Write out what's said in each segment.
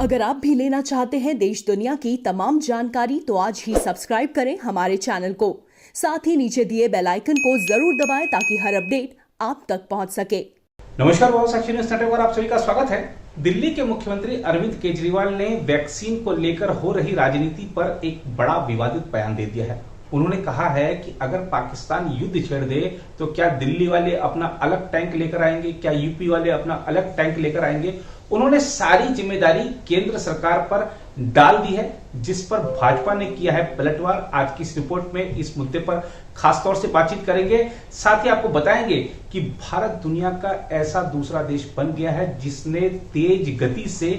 अगर आप भी लेना चाहते हैं देश दुनिया की तमाम जानकारी तो आज ही सब्सक्राइब करें हमारे चैनल को। साथ ही नीचे दिए बेल आइकन को जरूर दबाएं ताकि हर अपडेट आप तक पहुंच सके। नमस्कार, बहुत साक्षी न्यूज़ नेटवर्क पर आप सभी का स्वागत है। दिल्ली के मुख्यमंत्री अरविंद केजरीवाल ने वैक्सीन को लेकर हो रही राजनीति पर एक बड़ा विवादित बयान दे दिया है। उन्होंने कहा है कि अगर पाकिस्तान युद्ध छेड़ दे तो क्या दिल्ली वाले अपना अलग टैंक लेकर आएंगे, क्या यूपी वाले अपना अलग टैंक लेकर आएंगे। उन्होंने सारी जिम्मेदारी केंद्र सरकार पर डाल दी है, जिस पर भाजपा ने किया है पलटवार। आज की इस रिपोर्ट में इस मुद्दे पर खासतौर से बातचीत करेंगे। साथ ही आपको बताएंगे कि भारत दुनिया का ऐसा दूसरा देश बन गया है जिसने तेज गति से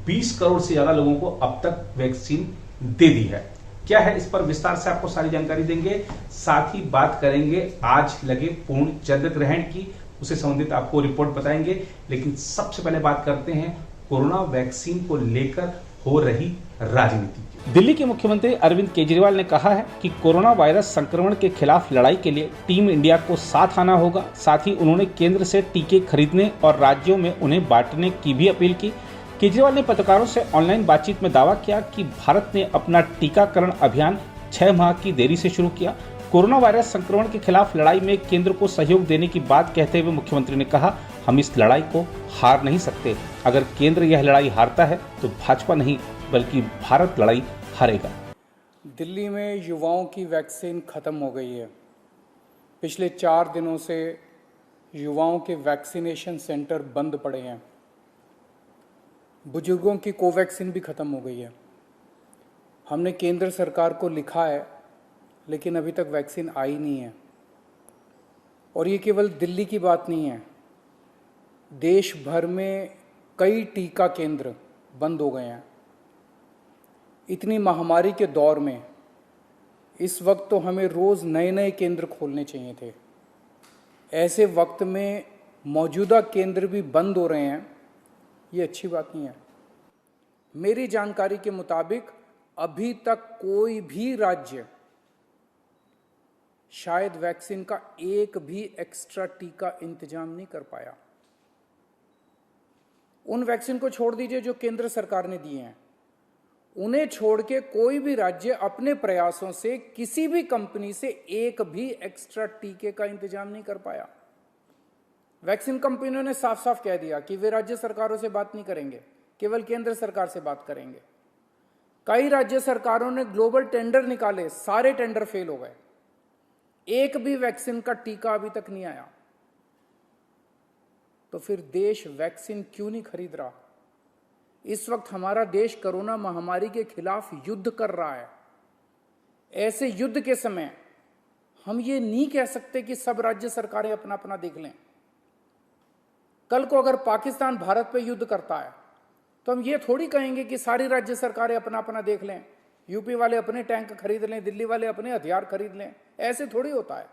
20 करोड़ से ज्यादा लोगों को अब तक वैक्सीन दे दी है। क्या है, इस पर विस्तार से आपको सारी जानकारी देंगे। साथ ही बात करेंगे आज लगे पूर्ण चंद्र ग्रहण की, उससे संबंधित आपको रिपोर्ट बताएंगे। लेकिन सबसे पहले बात करते हैं कोरोना वैक्सीन को लेकर हो रही राजनीति की। दिल्ली के मुख्यमंत्री अरविंद केजरीवाल ने कहा है कि कोरोना वायरस संक्रमण के खिलाफ लड़ाई के लिए टीम इंडिया को साथ आना होगा। साथ ही उन्होंने केंद्र से टीके खरीदने और राज्यों में उन्हें बांटने की भी अपील की। केजरीवाल ने पत्रकारों से ऑनलाइन बातचीत में दावा किया कि भारत ने अपना टीकाकरण अभियान 6 माह की देरी से शुरू किया। कोरोना वायरस संक्रमण के खिलाफ लड़ाई में केंद्र को सहयोग देने की बात कहते हुए मुख्यमंत्री ने कहा, हम इस लड़ाई को हार नहीं सकते। अगर केंद्र यह लड़ाई हारता है तो भाजपा नहीं बल्कि भारत लड़ाई हारेगा। दिल्ली में युवाओं की वैक्सीन खत्म हो गई है। पिछले 4 दिनों से युवाओं के वैक्सीनेशन सेंटर बंद पड़े हैं। बुजुर्गों की कोवैक्सीन भी खत्म हो गई है। हमने केंद्र सरकार को लिखा है लेकिन अभी तक वैक्सीन आई नहीं है। और ये केवल दिल्ली की बात नहीं है, देश भर में कई टीका केंद्र बंद हो गए हैं। इतनी महामारी के दौर में इस वक्त तो हमें रोज़ नए नए केंद्र खोलने चाहिए थे। ऐसे वक्त में मौजूदा केंद्र भी बंद हो रहे हैं, ये अच्छी बात नहीं है। मेरी जानकारी के मुताबिक अभी तक कोई भी राज्य शायद वैक्सीन का एक भी एक्स्ट्रा टीका इंतजाम नहीं कर पाया। उन वैक्सीन को छोड़ दीजिए जो केंद्र सरकार ने दिए हैं, उन्हें छोड़ के कोई भी राज्य अपने प्रयासों से किसी भी कंपनी से एक भी एक्स्ट्रा टीके का इंतजाम नहीं कर पाया। वैक्सीन कंपनियों ने साफ साफ कह दिया कि वे राज्य सरकारों से बात नहीं करेंगे, केवल केंद्र सरकार से बात करेंगे। कई राज्य सरकारों ने ग्लोबल टेंडर निकाले, सारे टेंडर फेल हो गए। एक भी वैक्सीन का टीका अभी तक नहीं आया। तो फिर देश वैक्सीन क्यों नहीं खरीद रहा? इस वक्त हमारा देश कोरोना महामारी के खिलाफ युद्ध कर रहा है। ऐसे युद्ध के समय हम ये नहीं कह सकते कि सब राज्य सरकारें अपना अपना देख लें। कल को अगर पाकिस्तान भारत पे युद्ध करता है तो हम ये थोड़ी कहेंगे कि सारी राज्य सरकारें अपना अपना देख लें, यूपी वाले अपने टैंक खरीद लें, दिल्ली वाले अपने हथियार खरीद लें। ऐसे थोड़ी होता है।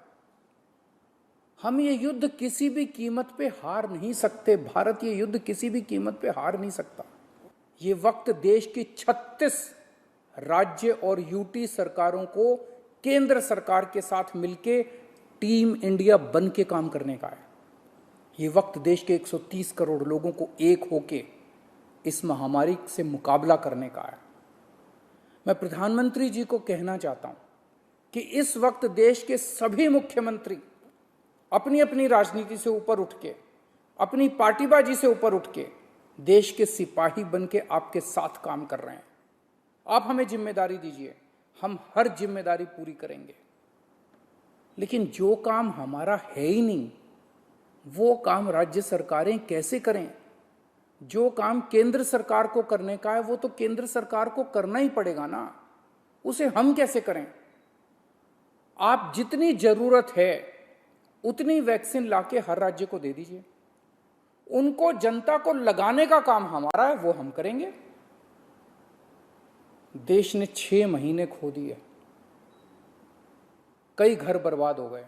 हम ये युद्ध किसी भी कीमत पे हार नहीं सकते। भारत ये युद्ध किसी भी कीमत पे हार नहीं सकता। ये वक्त देश की 36 राज्य और यूटी सरकारों को केंद्र सरकार के साथ मिलके टीम इंडिया बन के काम करने का है। ये वक्त देश के 130 करोड़ लोगों को एक होके इस महामारी से मुकाबला करने का है। मैं प्रधानमंत्री जी को कहना चाहता हूं कि इस वक्त देश के सभी मुख्यमंत्री अपनी अपनी राजनीति से ऊपर उठ के, अपनी पार्टीबाजी से ऊपर उठ के देश के सिपाही बन के आपके साथ काम कर रहे हैं। आप हमें जिम्मेदारी दीजिए, हम हर जिम्मेदारी पूरी करेंगे। लेकिन जो काम हमारा है ही नहीं, वो काम राज्य सरकारें कैसे करें? जो काम केंद्र सरकार को करने का है वो तो केंद्र सरकार को करना ही पड़ेगा ना, उसे हम कैसे करें? आप जितनी जरूरत है उतनी वैक्सीन लाके हर राज्य को दे दीजिए। उनको जनता को लगाने का काम हमारा है, वो हम करेंगे। देश ने 6 महीने खो दिए, कई घर बर्बाद हो गए,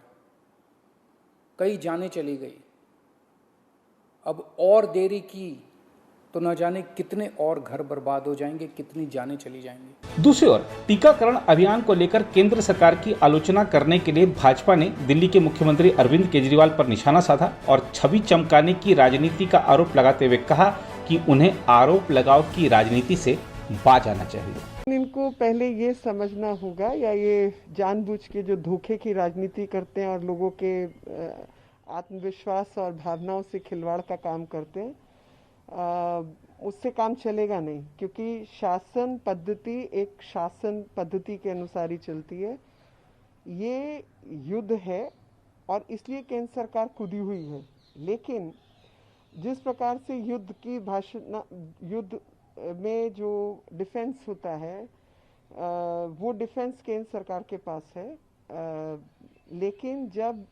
कई जानें चली गई। अब और देरी की तो न जाने कितने और घर बर्बाद हो जाएंगे, कितनी जानें चली जाएंगी। दूसरी ओर टीकाकरण अभियान को लेकर केंद्र सरकार की आलोचना करने के लिए भाजपा ने दिल्ली के मुख्यमंत्री अरविंद केजरीवाल पर निशाना साधा और छवि चमकाने की राजनीति का आरोप लगाते हुए कहा कि उन्हें आरोप लगाव की राजनीति से बाज आना चाहिए। इनको पहले ये समझना होगा या ये जानबूझ के जो धोखे की राजनीति करते हैं और लोगों के आत्मविश्वास और भावनाओं से खिलवाड़ का काम करते हैं, उससे काम चलेगा नहीं, क्योंकि शासन पद्धति एक शासन पद्धति के अनुसार ही चलती है। ये युद्ध है और इसलिए केंद्र सरकार कूदी हुई है, लेकिन जिस प्रकार से युद्ध में जो डिफेंस होता है वो डिफेंस केंद्र सरकार के पास है, लेकिन जब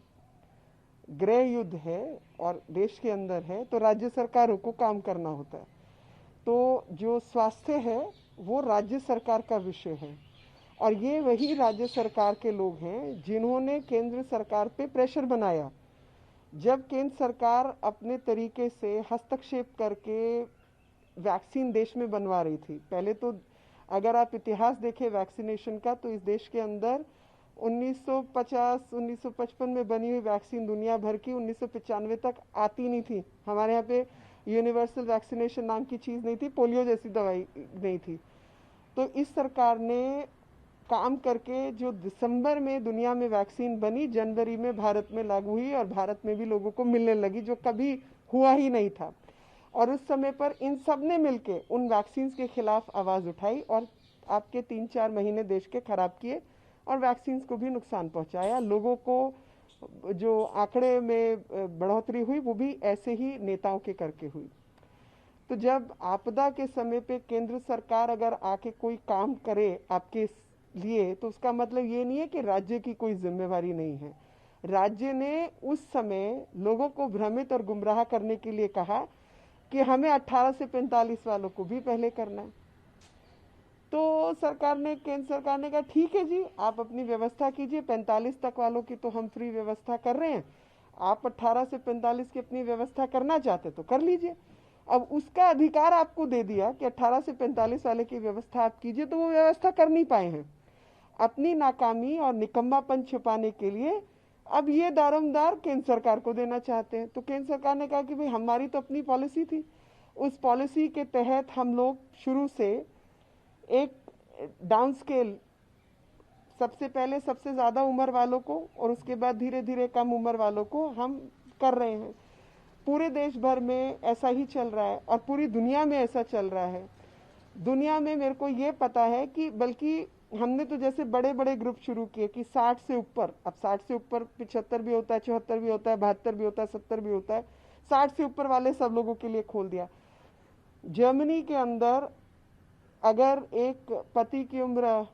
गृह युद्ध है और देश के अंदर है तो राज्य सरकारों को काम करना होता है। तो जो स्वास्थ्य है वो राज्य सरकार का विषय है और ये वही राज्य सरकार के लोग हैं जिन्होंने केंद्र सरकार पे प्रेशर बनाया। जब केंद्र सरकार अपने तरीके से हस्तक्षेप करके वैक्सीन देश में बनवा रही थी, पहले तो अगर आप इतिहास देखें वैक्सीनेशन का तो इस देश के अंदर 1950-1955 में बनी हुई वैक्सीन दुनिया भर की 1995 तक आती नहीं थी। हमारे यहाँ पे यूनिवर्सल वैक्सीनेशन नाम की चीज़ नहीं थी, पोलियो जैसी दवाई नहीं थी। तो इस सरकार ने काम करके जो दिसंबर में दुनिया में वैक्सीन बनी, जनवरी में भारत में लागू हुई और भारत में भी लोगों को मिलने लगी, जो कभी हुआ ही नहीं था। और उस समय पर इन सब ने मिलके उन वैक्सीन के खिलाफ आवाज़ उठाई और आपके 3-4 महीने देश के खराब किए और वैक्सीन को भी नुकसान पहुंचाया। लोगों को जो आंकड़े में बढ़ोतरी हुई वो भी ऐसे ही नेताओं के करके हुई। तो जब आपदा के समय पे केंद्र सरकार अगर आके कोई काम करे आपके लिए, तो उसका मतलब ये नहीं है कि राज्य की कोई जिम्मेवारी नहीं है। राज्य ने उस समय लोगों को भ्रमित और गुमराह करने के लिए कहा कि हमें 18 से 45 वालों को भी पहले करना है। तो केंद्र सरकार ने कहा ठीक है जी, आप अपनी व्यवस्था कीजिए, 45 तक वालों की तो हम फ्री व्यवस्था कर रहे हैं, आप 18 से 45 की अपनी व्यवस्था करना चाहते तो कर लीजिए। अब उसका अधिकार आपको दे दिया कि 18 से 45 वाले की व्यवस्था आप कीजिए, तो वो व्यवस्था कर नहीं पाए हैं। अपनी नाकामी और निकम्मापन छुपाने के लिए अब ये दारोमदार केंद्र सरकार को देना चाहते हैं। तो केंद्र सरकार ने कहा कि भाई हमारी तो अपनी पॉलिसी थी, उस पॉलिसी के तहत हम लोग शुरू से एक डाउन स्केल, सबसे पहले सबसे ज़्यादा उम्र वालों को और उसके बाद धीरे धीरे कम उम्र वालों को हम कर रहे हैं। पूरे देश भर में ऐसा ही चल रहा है और पूरी दुनिया में ऐसा चल रहा है। दुनिया में मेरे को ये पता है कि बल्कि हमने तो जैसे बड़े बड़े ग्रुप शुरू किए कि 60 से ऊपर, अब 60 से ऊपर 75 भी होता है, 74 भी होता है, 72 भी होता है, 70 भी होता है, 60 से ऊपर वाले सब लोगों के लिए खोल दिया। जर्मनी के अंदर अगर एक पति की उम्र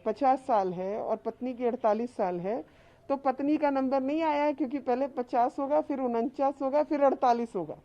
50 साल है और पत्नी की 48 साल है, तो पत्नी का नंबर नहीं आया है, क्योंकि पहले 50 होगा, फिर 49 होगा, फिर 48 होगा।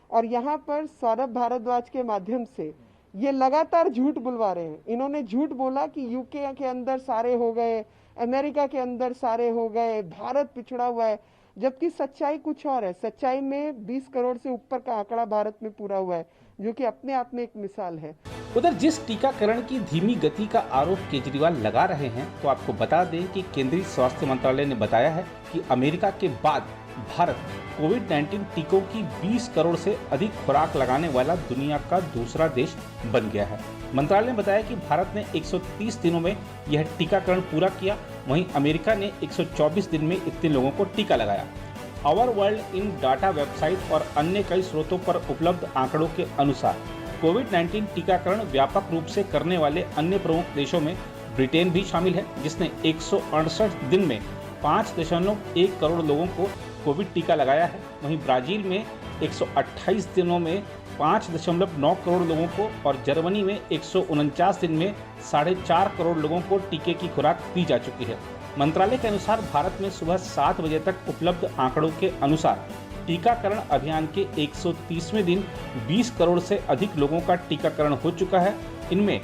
और यहाँ पर सौरभ भारद्वाज के माध्यम से ये लगातार झूठ बुलवा रहे हैं। इन्होंने झूठ बोला कि यूके के अंदर सारे हो गए, अमेरिका के अंदर सारे हो गए, भारत पिछड़ा हुआ है, जबकि सच्चाई कुछ और है। सच्चाई में 20 करोड़ से ऊपर का आंकड़ा भारत में पूरा हुआ है, जो कि अपने आप में एक मिसाल है। उधर जिस टीकाकरण की धीमी गति का आरोप केजरीवाल लगा रहे हैं, तो आपको बता दें कि केंद्रीय स्वास्थ्य मंत्रालय ने बताया है कि अमेरिका के बाद भारत कोविड-19 टीकों की 20 करोड़ से अधिक खुराक लगाने वाला दुनिया का दूसरा देश बन गया है। मंत्रालय ने बताया कि भारत ने 130 दिनों में यह टीकाकरण पूरा किया, वहीं अमेरिका ने 124 दिन में इतने लोगों को टीका लगाया। Our World in Data website और अन्य कई स्रोतों पर उपलब्ध आंकड़ों के अनुसार कोविड-19 टीकाकरण व्यापक रूप से करने वाले अन्य प्रमुख देशों में ब्रिटेन भी शामिल है, जिसने 168 दिन में 5.1 करोड़ लोगों को कोविड टीका लगाया है। वहीं ब्राजील में 128 दिनों में 5.9 करोड़ लोगों को और जर्मनी में 149 दिन में 4.5 करोड़ लोगों को टीके की खुराक दी जा चुकी है। मंत्रालय के अनुसार भारत में सुबह 7 बजे तक उपलब्ध आंकड़ों के अनुसार टीकाकरण अभियान के 130वें दिन 20 करोड़ से अधिक लोगों का टीकाकरण हो चुका है। इनमें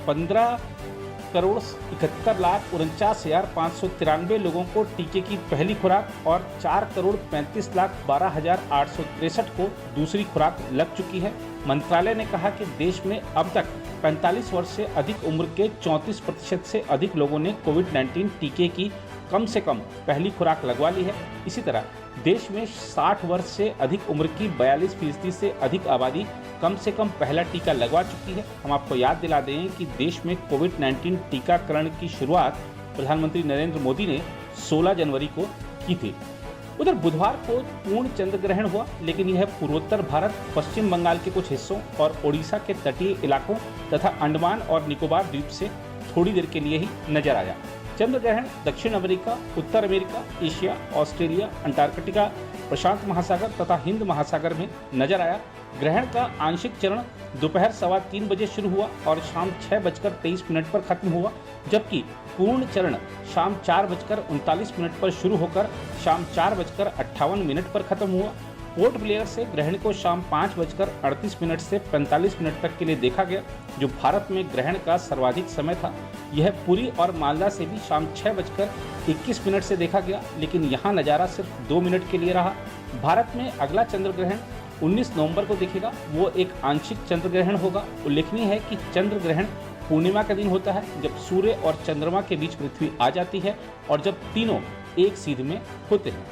15,71,49,593 लोगों को टीके की पहली खुराक और 4,35,12,863 को दूसरी खुराक लग चुकी है। मंत्रालय ने कहा कि देश में अब तक 45 वर्ष से अधिक उम्र के 34% से अधिक लोगों ने कोविड-19 टीके की कम से कम पहली खुराक लगवा ली है। इसी तरह देश में 60 वर्ष से अधिक उम्र की 42% से अधिक आबादी कम से कम पहला टीका लगवा चुकी है। हम आपको याद दिला दें कि देश में कोविड-19 टीकाकरण की शुरुआत प्रधानमंत्री नरेंद्र मोदी ने 16 जनवरी को की थी। उधर बुधवार को पूर्ण चंद्र ग्रहण हुआ, लेकिन यह पूर्वोत्तर भारत, पश्चिम बंगाल के कुछ हिस्सों और ओडिशा के तटीय इलाकों तथा अंडमान और निकोबार द्वीप से थोड़ी देर के लिए ही नजर आया। चंद्र ग्रहण दक्षिण अमेरिका, उत्तर अमेरिका, एशिया, ऑस्ट्रेलिया, अंटार्कटिका, प्रशांत महासागर तथा हिंद महासागर में नजर आया। ग्रहण का आंशिक चरण दोपहर 3:15 बजे शुरू हुआ और शाम 6:23 पर खत्म हुआ, जबकि पूर्ण चरण शाम 4:39 पर शुरू होकर शाम 4:58 पर खत्म हुआ। पोर्ट ब्लेयर से ग्रहण को शाम 5:38 से 45 तक के लिए देखा गया, जो भारत में ग्रहण का सर्वाधिक समय था। यह पुरी और मालदा से भी शाम 6:21 से देखा गया, लेकिन यहाँ नज़ारा सिर्फ 2 मिनट के लिए रहा। भारत में अगला चंद्र ग्रहण 19 नवंबर को दिखेगा। वो एक आंशिक चंद्र ग्रहण होगा। उल्लेखनीय है कि चंद्र ग्रहण पूर्णिमा का दिन होता है, जब सूर्य और चंद्रमा के बीच पृथ्वी आ जाती है और जब तीनों एक सीध में होते हैं।